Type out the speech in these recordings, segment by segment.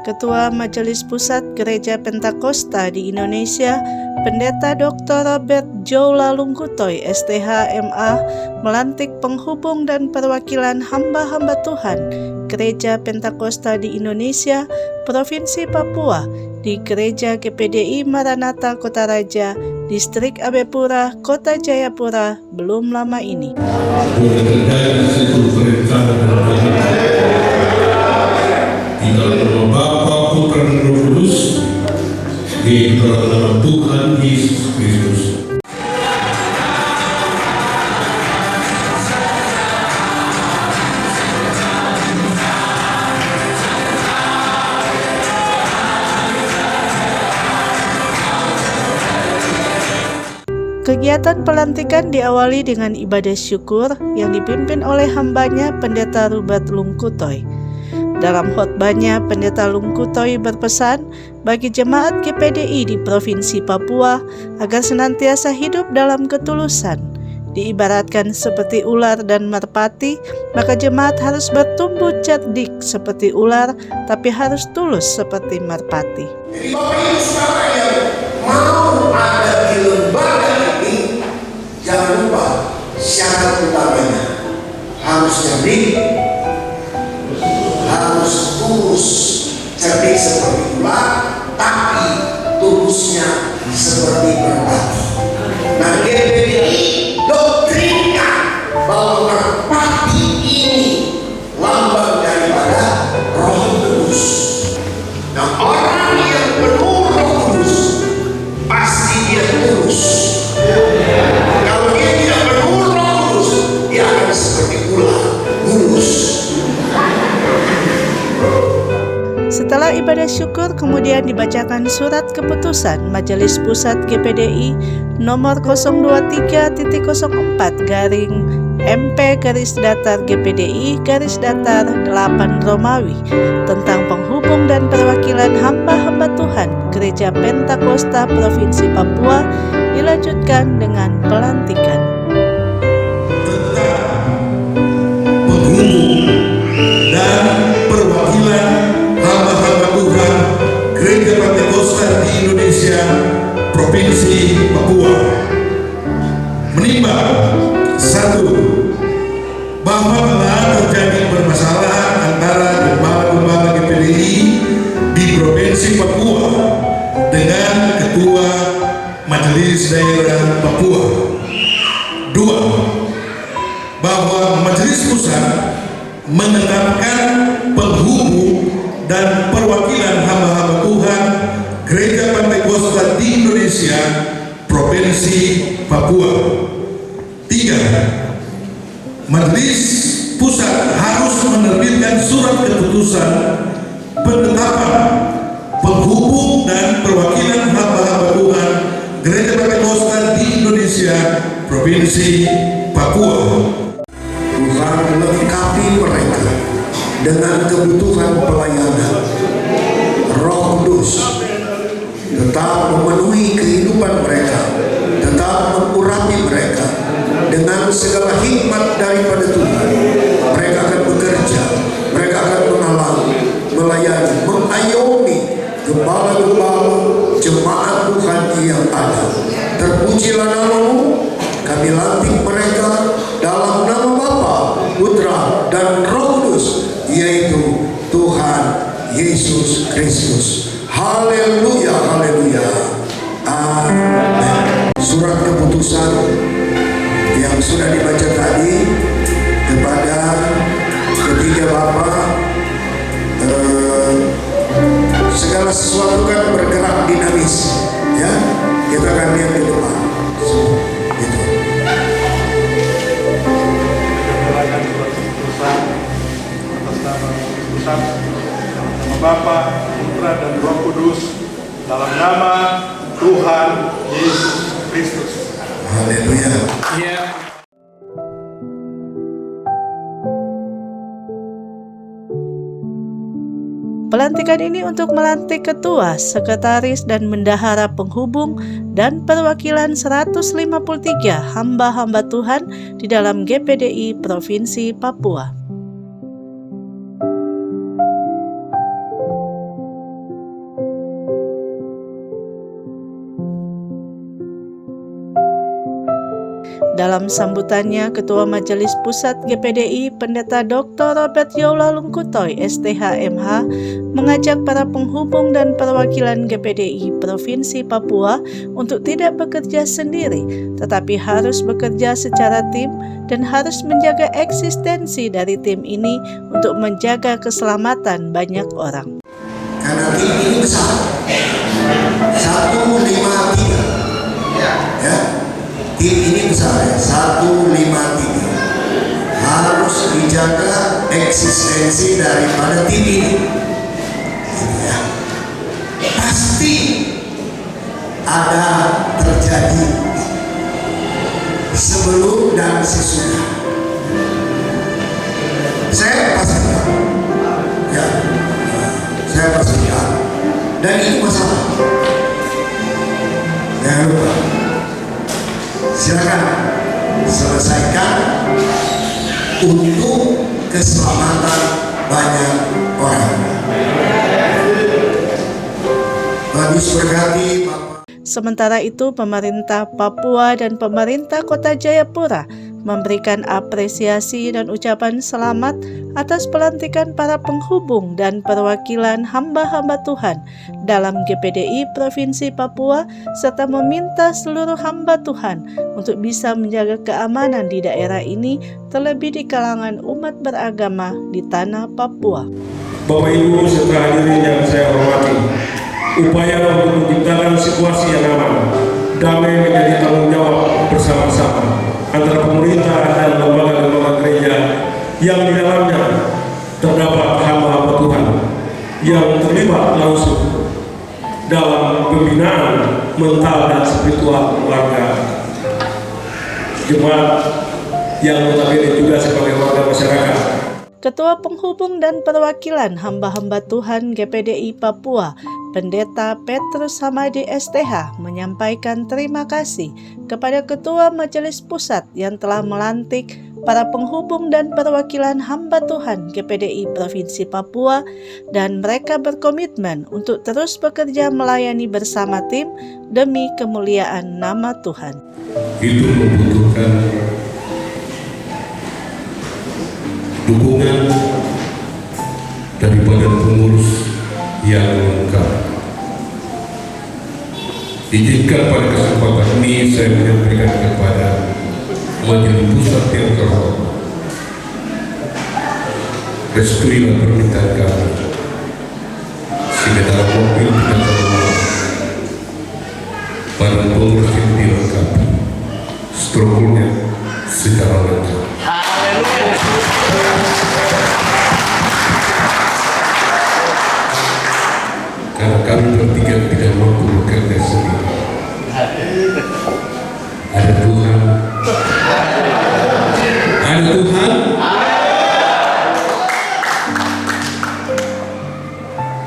Ketua Majelis Pusat Gereja Pentakosta di Indonesia, Pendeta Dr. Robert Joula Lungkutoy, STH MA, melantik penghubung dan perwakilan hamba-hamba Tuhan Gereja Pentakosta di Indonesia, Provinsi Papua, di Gereja GPDI Maranatha Kota Raja, Distrik Abepura, Kota Jayapura, belum lama ini. Di dalam nama Bapa, Putra, dan Roh Kudus, di dalam nama Tuhan Yesus Kristus. Kegiatan pelantikan diawali dengan ibadah syukur yang dipimpin oleh hambanya Pendeta Robert Lungkutoy. Dalam khotbahnya, Pendeta Lungkutoy berpesan bagi jemaat GPDI di Provinsi Papua agar senantiasa hidup dalam ketulusan. Diibaratkan seperti ular dan merpati, maka jemaat harus bertumbuh cerdik seperti ular, tapi harus tulus seperti merpati. Jadi Bapak Ibu Saudara yang mau ada di lembaga ini, jangan lupa syarat utamanya harus cerdik, harus tulus. Cerdik seperti ular, tapi tulusnya seperti merpati. Nah, GPDI doktrinkan bahwa merpati ini lambang daripada Roh Kudus. Nah, orang yang penuh Roh Kudus pasti dia tulus. Kalau dia tidak penuh Roh Kudus, dia akan seperti ular, mulus. Setelah ibadah syukur, kemudian dibacakan surat keputusan Majelis Pusat GPDI nomor 023.03/MP-GPDI-8 Romawi tentang penghubung dan perwakilan hamba-hamba Tuhan Gereja Pentakosta Provinsi Papua, dilanjutkan dengan pelantikan. Penghubung dan perwakilan hamba-hamba Tuhan Gereja Pentakosta di Indonesia, Provinsi Papua, menimbang satu, bahwa telah terjadi permasalahan antara lembaga-lembaga GPDI di Provinsi Papua dengan Ketua Majelis Daerah Papua. Dua, bahwa Majelis Pusat menetapkan penghubung dan perwakilan hamba-hamba Tuhan Gereja Pentakosta di Indonesia, Provinsi Papua. Tiga, Majelis Pusat harus menerbitkan surat keputusan penetapan penghubung dan perwakilan hamba-hamba Tuhan Gereja Pentakosta di Indonesia, Provinsi Papua. Tuhan melengkapi mereka dengan kebutuhan pelayanan. Roh Kudus tetap memenuhi kehidupan mereka, tetap mengurapi mereka dengan segala hikmat daripada Tuhan. Mereka akan bekerja, mereka akan melayani, mengayomi gembala-gembala jemaat Tuhan yang ada. Terpujilah nama-Mu, kami lantik mereka dalam nama Bapa, Putra, dan Roh Kudus, yaitu Tuhan Yesus Kristus. Haleluya, haleluya, amin. Surat keputusan yang sudah dibaca tadi kepada ketiga Bapak, segala sesuatu kan bergerak dinamis, ya. Kita akan lihat ke depan. Gitu. Atas nama Bapa, Putra, dan Roh Kudus, dalam nama Tuhan Yesus Kristus. Haleluya. Pelantikan ini untuk melantik ketua, sekretaris, dan bendahara penghubung dan perwakilan 153 hamba-hamba Tuhan di dalam GPDI Provinsi Papua. Dalam sambutannya, Ketua Majelis Pusat GPDI Pendeta Dr. Robert Youla Lungkutoy, STH MH, mengajak para penghubung dan perwakilan GPDI Provinsi Papua untuk tidak bekerja sendiri, tetapi harus bekerja secara tim dan harus menjaga eksistensi dari tim ini untuk menjaga keselamatan banyak orang. Karena tim ini besar, 153, ya. Tim ini besar ya, 153. Harus dijaga eksistensi daripada tim ini. Gitu ya. Pasti ada terjadi sebelum dan sesudah. Saya pastikan, ya, saya pastikan. Dan itu masalah. Jangan lupa. Silakan selesaikan untuk keselamatan banyak orang. Bagus berkati Bapak. Sementara itu, pemerintah Papua dan pemerintah Kota Jayapura memberikan apresiasi dan ucapan selamat atas pelantikan para penghubung dan perwakilan hamba-hamba Tuhan dalam GPDI Provinsi Papua, serta meminta seluruh hamba Tuhan untuk bisa menjaga keamanan di daerah ini, terlebih di kalangan umat beragama di tanah Papua. Bapak Ibu serta hadirin yang saya hormati, upaya untuk menciptakan situasi yang aman, damai menjadi tanggung jawab bersama-sama antara pemerintah dan lembaga-lembaga gereja yang di dalamnya terdapat hamba-hamba Tuhan yang terlibat langsung dalam pembinaan mental dan spiritual keluarga jemaat yang notabene juga sebagai warga masyarakat. Ketua Penghubung dan Perwakilan Hamba-hamba Tuhan GPDI Papua, Pendeta Petrus Hamadi STH, menyampaikan terima kasih kepada Ketua Majelis Pusat yang telah melantik para penghubung dan perwakilan hamba Tuhan GPDI Provinsi Papua, dan mereka berkomitmen untuk terus bekerja melayani bersama tim demi kemuliaan nama Tuhan. Itu membutuhkan dukungan daripada pengurus yang lengkap. Izinkan pada kesempatan ini saya menyampaikan kepada Majelis Pusat yang terhormat, restuilah permintaan kami sehingga dalam mobil kita terhormat para pengurus yang dilengkapi, strukturnya secara lengkap. Karena kami bertiga tidak mampu bekerja sendiri. Ada Tuhan. Ada Tuhan.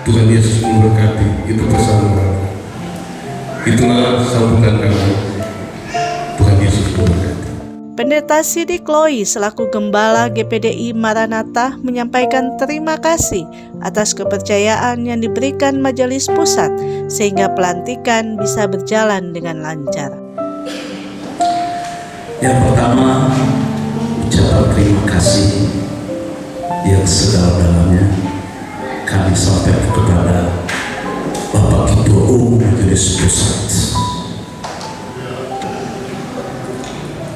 Tuhan Yesus memberkati. Itu pesan moral. Itulah sambutan kami. Tuhan Yesus memberkati. Pendeta Sidik Loi selaku Gembala GPDI Maranatha menyampaikan terima kasih atas kepercayaan yang diberikan Majelis Pusat sehingga pelantikan bisa berjalan dengan lancar. Yang pertama, ucapan terima kasih yang sedalam-dalamnya kami sampaikan kepada Bapak Ketua Umum Majelis Pusat.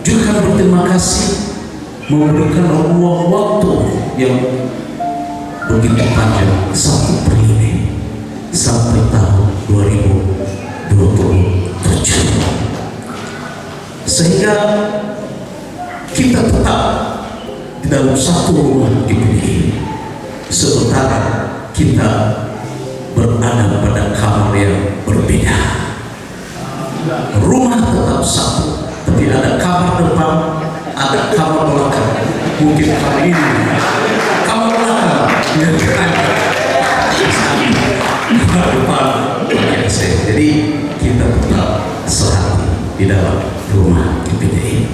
Juga berterima kasih memberikan ruang waktu yang begitu panjang, 1 periode sampai tahun 2027, sehingga kita tetap di dalam satu rumah GPDI, sementara kita berada pada kamar yang berbeda. Rumah tetap satu, tapi ada kamar depan, ada kamar belakang. Mungkin kamar ini, kamar belakang, kamar depan. Jadi kita tetap sehati di dalam rumah GPDI.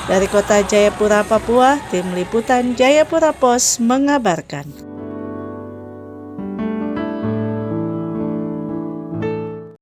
Dari kota Jayapura, Papua, Tim Liputan Jayapura Pos mengabarkan.